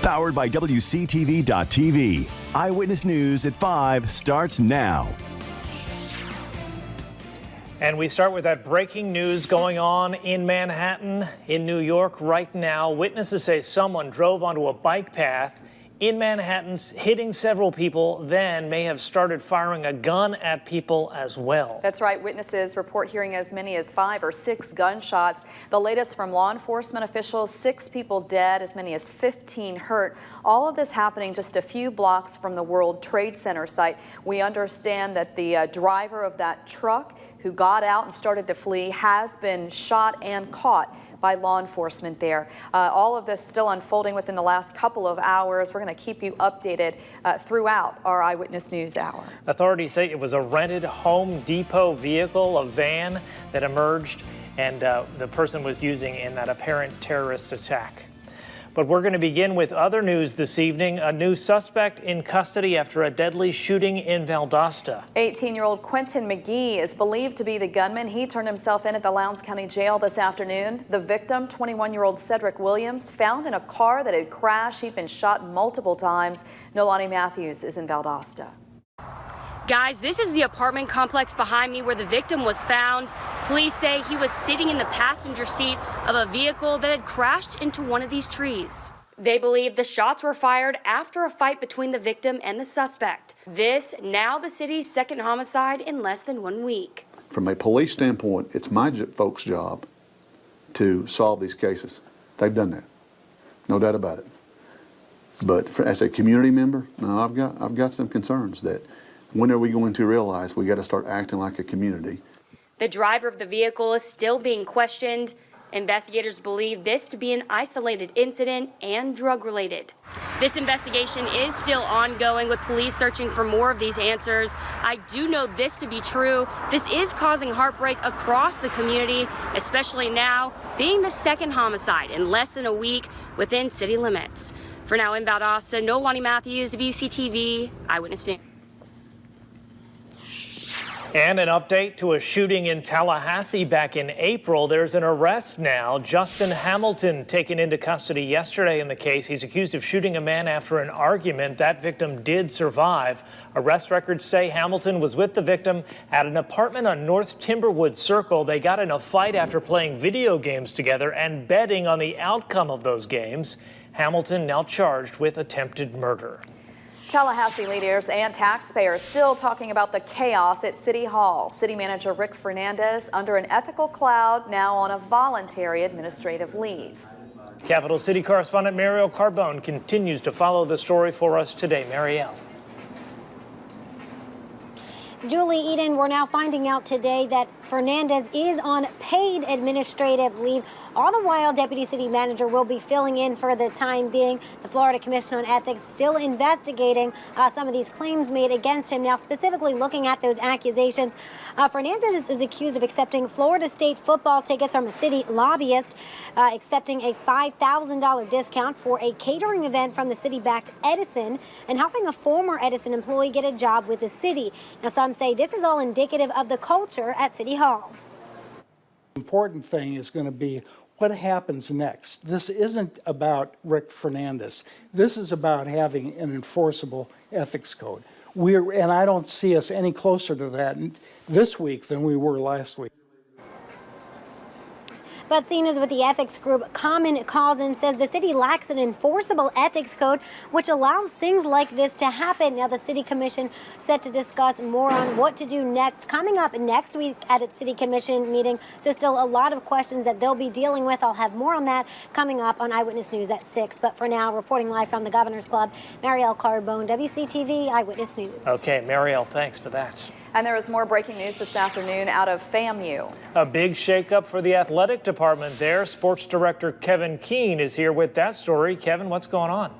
Powered by WCTV.tv. Eyewitness News at 5 starts now. And we start with that breaking news going on in Manhattan, in New York right now. Witnesses say someone drove onto a bike path in Manhattan, hitting several people, then may have started firing a gun at people as well. That's right. Witnesses report hearing as many as 5 or 6 gunshots. The latest from law enforcement officials, 6 people dead, as many as 15 hurt. All of this happening just a few blocks from the World Trade Center site. We understand that the driver of that truck who got out and started to flee has been shot and caught by law enforcement there. All of this still unfolding within the last couple of hours. We're going to keep you updated throughout our Eyewitness News Hour. Authorities say it was a rented Home Depot vehicle, a van that emerged, and the person was using in that apparent terrorist attack. But we're going to begin with other news this evening. A new suspect in custody after a deadly shooting in Valdosta. 18-year-old Quentin McGee is believed to be the gunman. He turned himself in at the Lowndes County Jail this afternoon. The victim, 21-year-old Cedric Williams, found in a car that had crashed. He'd been shot multiple times. Nolani Matthews is in Valdosta. Guys, this is the apartment complex behind me where the victim was found. Police say he was sitting in the passenger seat of a vehicle that had crashed into one of these trees. They believe the shots were fired after a fight between the victim and the suspect. This, now the city's second homicide in less than 1 week. From a police standpoint, it's my folks' job to solve these cases. They've done that, no doubt about it. But as a community member, no, I've got some concerns that when are we going to realize we got to start acting like a community? The driver of the vehicle is still being questioned. Investigators believe this to be an isolated incident and drug-related. This investigation is still ongoing with police searching for more of these answers. I do know this to be true. This is causing heartbreak across the community, especially now being the second homicide in less than a week within city limits. For now in Valdosta, Nolani Matthews, WCTV, Eyewitness News. And an update to a shooting in Tallahassee back in April. There's an arrest now. Justin Hamilton taken into custody yesterday in the case. He's accused of shooting a man after an argument. That victim did survive. Arrest records say Hamilton was with the victim at an apartment on North Timberwood Circle. They got in a fight after playing video games together and betting on the outcome of those games. Hamilton now charged with attempted murder. Tallahassee leaders and taxpayers still talking about the chaos at City Hall. City Manager Rick Fernandez under an ethical cloud, now on a voluntary administrative leave. Capital City correspondent Marielle Carbone continues to follow the story for us today. Marielle. Julie, Eden, we're now finding out today that Fernandez is on paid administrative leave. All the while, Deputy City Manager will be filling in for the time being. The Florida Commission on Ethics still investigating some of these claims made against him. Now, specifically looking at those accusations, Fernandez is accused of accepting Florida State football tickets from a city lobbyist, accepting a $5,000 discount for a catering event from the city-backed Edison, and helping a former Edison employee get a job with the city. Now, some say this is all indicative of the culture at City Hall. The important thing is going to be what happens next. This isn't about Rick Fernandez. This is about having an enforceable ethics code. And I don't see us any closer to that this week than we were last week. But seen as with the ethics group Common Cause and says the city lacks an enforceable ethics code which allows things like this to happen. Now the city commission set to discuss more on what to do next coming up next week at its city commission meeting. So still a lot of questions that they'll be dealing with. I'll have more on that coming up on Eyewitness News at 6. But for now, reporting live from the Governor's Club, Marielle Carbone, WCTV Eyewitness News. Okay, Marielle, thanks for that. And there is more breaking news this afternoon out of FAMU. A big shakeup for the athletic department there. Sports Director Kevin Keene is here with that story. Kevin, what's going on?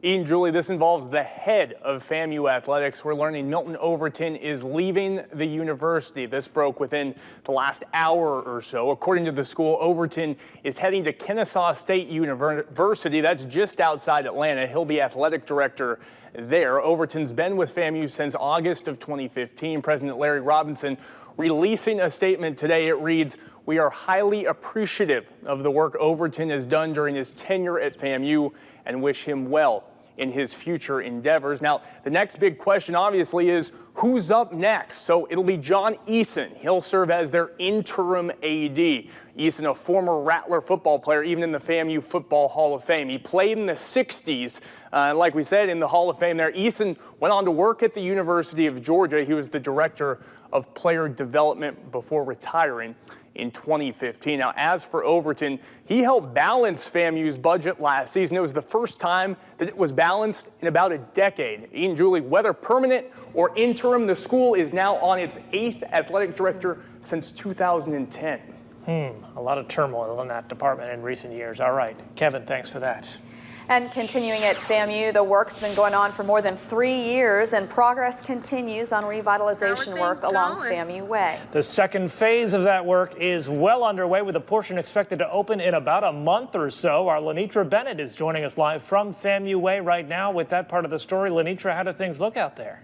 Ian, Julie, this involves the head of FAMU Athletics. We're learning Milton Overton is leaving the university. This broke within the last hour or so. According to the school, Overton is heading to Kennesaw State University. That's just outside Atlanta. He'll be athletic director there. Overton's been with FAMU since August of 2015. President Larry Robinson Releasing a statement today, it reads, "We are highly appreciative of the work Overton has done during his tenure at FAMU and wish him well in his future endeavors." Now, the next big question, obviously, is who's up next? So it'll be John Eason. He'll serve as their interim AD. Eason, a former Rattler football player, even in the FAMU Football Hall of Fame. He played in the 60s, and like we said, in the Hall of Fame there. Eason went on to work at the University of Georgia. He was the director of player development before retiring in 2015. Now, as for Overton, he helped balance FAMU's budget last season. It was the first time that it was balanced in about a decade. Ian, Julie, whether permanent or interim, the school is now on its 8th athletic director since 2010. A lot of turmoil in that department in recent years. All right, Kevin, thanks for that. And continuing at FAMU, the work's been going on for more than 3 years, and progress continues on revitalization work along FAMU Way. The second phase of that work is well underway, with a portion expected to open in about a month or so. Our Lenitra Bennett is joining us live from FAMU Way right now with that part of the story. Lenitra, how do things look out there?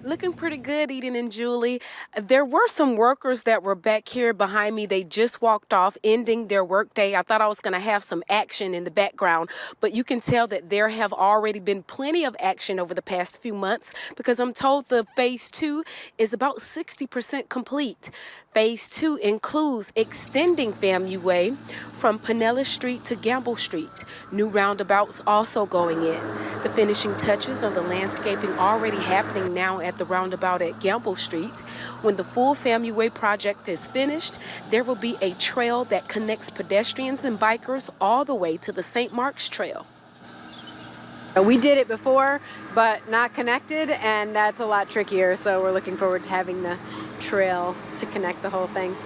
Looking pretty good, Eden and Julie. There were some workers that were back here behind me. They just walked off, ending their workday. I thought I was going to have some action in the background, but you can tell that there have already been plenty of action over the past few months, because I'm told the phase 2 is about 60% complete. Phase 2 includes extending FAMU Way from Pinellas Street to Gamble Street. New roundabouts also going in. The finishing touches on the landscaping already happening now at the roundabout at Gamble Street. When the full FAMU Way project is finished, there will be a trail that connects pedestrians and bikers all the way to the St. Mark's Trail. We did it before, but not connected, and that's a lot trickier, so we're looking forward to having the trail to connect the whole thing.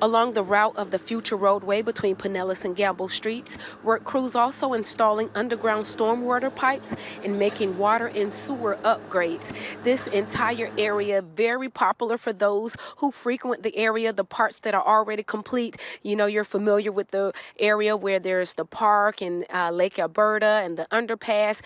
Along the route of the future roadway between Pinellas and Gamble Streets, work crews also installing underground stormwater pipes and making water and sewer upgrades. This entire area very popular for those who frequent the area, the parts that are already complete. You know, you're familiar with the area where there's the park and Lake Alberta and the underpass,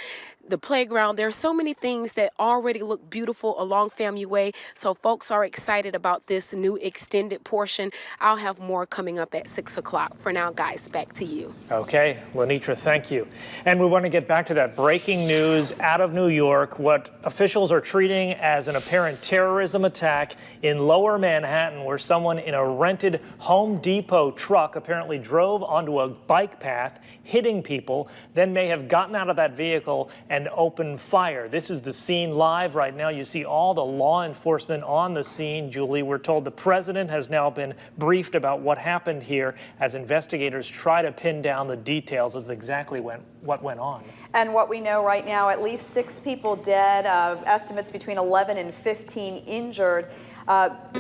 the playground. There are so many things that already look beautiful along FAMU Way, so folks are excited about this new extended portion. I'll have more coming up at 6 o'clock. For now, guys, back to you. Okay, Lenitra, thank you. And we want to get back to that breaking news out of New York, what officials are treating as an apparent terrorism attack in Lower Manhattan, where someone in a rented Home Depot truck apparently drove onto a bike path, hitting people, then may have gotten out of that vehicle and opened fire. This is the scene live right now. You see all the law enforcement on the scene. Julie, we're told the president has now been briefed about what happened here as investigators try to pin down the details of exactly what went on. And what we know right now, at least 6 people dead, estimates between 11 and 15 injured.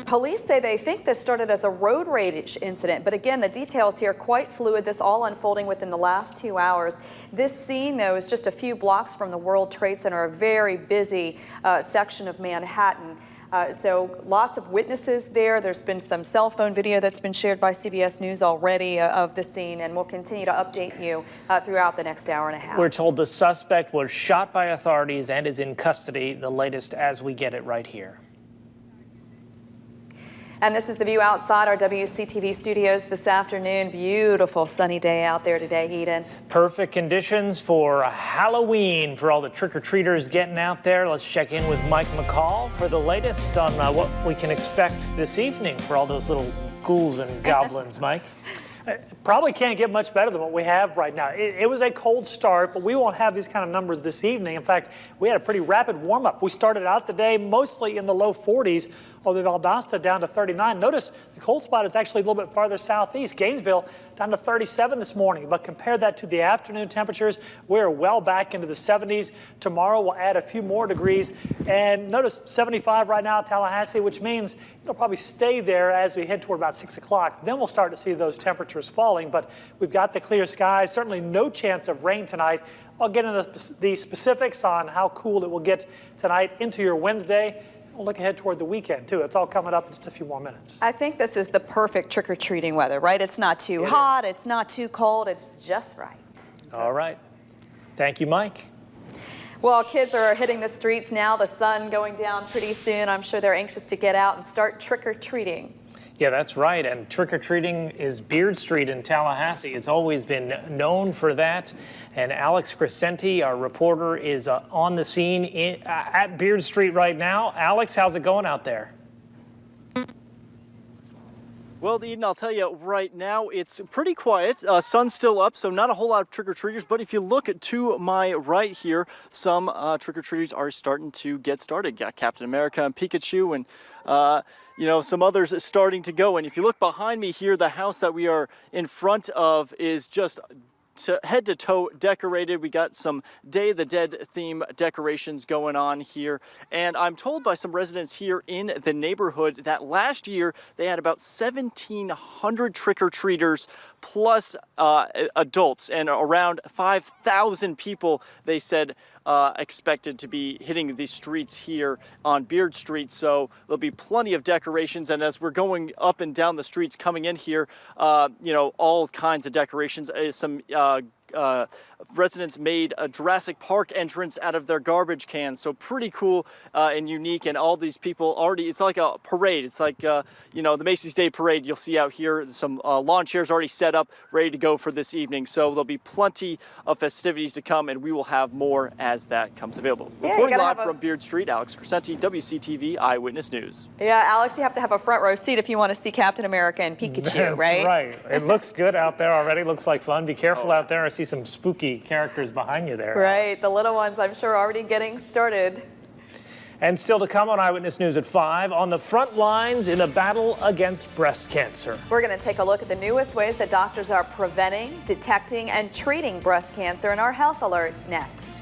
Police say they think this started as a road rage incident, but again, the details here quite fluid, this all unfolding within the last 2 hours. This scene, though, is just a few blocks from the World Trade Center, a very busy section of Manhattan. So lots of witnesses there. There's been some cell phone video that's been shared by CBS News already of the scene, and we'll continue to update you throughout the next hour and a half. We're told the suspect was shot by authorities and is in custody. The latest as we get it right here. And this is the view outside our WCTV studios this afternoon. Beautiful sunny day out there today, Eden. Perfect conditions for Halloween for all the trick-or-treaters getting out there. Let's check in with Mike McCall for the latest on what we can expect this evening for all those little ghouls and goblins. Mike? Probably can't get much better than what we have right now. It was a cold start, but we won't have these kind of numbers this evening. In fact, we had a pretty rapid warm-up. We started out the day mostly in the low 40s, although Valdosta down to 39. Notice the cold spot is actually a little bit farther southeast. Gainesville down to 37 this morning, but compare that to the afternoon temperatures. We're well back into the 70s. Tomorrow we'll add a few more degrees. And notice 75 right now at Tallahassee, which means it'll probably stay there as we head toward about 6 o'clock. Then we'll start to see those temperatures falling, but we've got the clear skies. Certainly no chance of rain tonight. I'll get into the specifics on how cool it will get tonight into your Wednesday. We'll look ahead toward the weekend, too. It's all coming up in just a few more minutes. I think this is the perfect trick-or-treating weather, right? It's not too hot, it's not too cold, it's just right. All right. Thank you, Mike. Well, kids are hitting the streets now, the sun going down pretty soon. I'm sure they're anxious to get out and start trick-or-treating. Yeah, that's right. And trick-or-treating is Beard Street in Tallahassee. It's always been known for that. And Alex Crescenti, our reporter, is on the scene at Beard Street right now. Alex, how's it going out there? Well, Eden, I'll tell you right now, it's pretty quiet. Sun's still up, so not a whole lot of trick-or-treaters. But if you look to my right here, some trick-or-treaters are starting to get started. Got Captain America and Pikachu and, you know, some others starting to go. And if you look behind me here, the house that we are in front of is just head to toe decorated. We got some Day of the Dead theme decorations going on here. And I'm told by some residents here in the neighborhood that last year they had about 1,700 trick-or-treaters plus adults, and around 5,000 people, they said, expected to be hitting the streets here on Beard Street. So there'll be plenty of decorations. And as we're going up and down the streets coming in here, you know, all kinds of decorations. Some residents made a Jurassic Park entrance out of their garbage cans. So pretty cool and unique. And all these people already, it's like a parade. It's like, you know, the Macy's Day Parade you'll see out here. Some lawn chairs already set up, ready to go for this evening. So there'll be plenty of festivities to come, and we will have more as that comes available. Yeah, reporting live from Beard Street, Alex Crescenti, WCTV Eyewitness News. Yeah, Alex, you have to have a front row seat if you want to see Captain America and Pikachu, That's right? right. It looks good out there already. Looks like fun. Be careful out there. I see some spooky characters behind you there. Right, Alex. the little ones, I'm sure, already getting started. And still to come on Eyewitness News at 5, on the front lines in the battle against breast cancer. We're going to take a look at the newest ways that doctors are preventing, detecting, and treating breast cancer in our Health Alert next.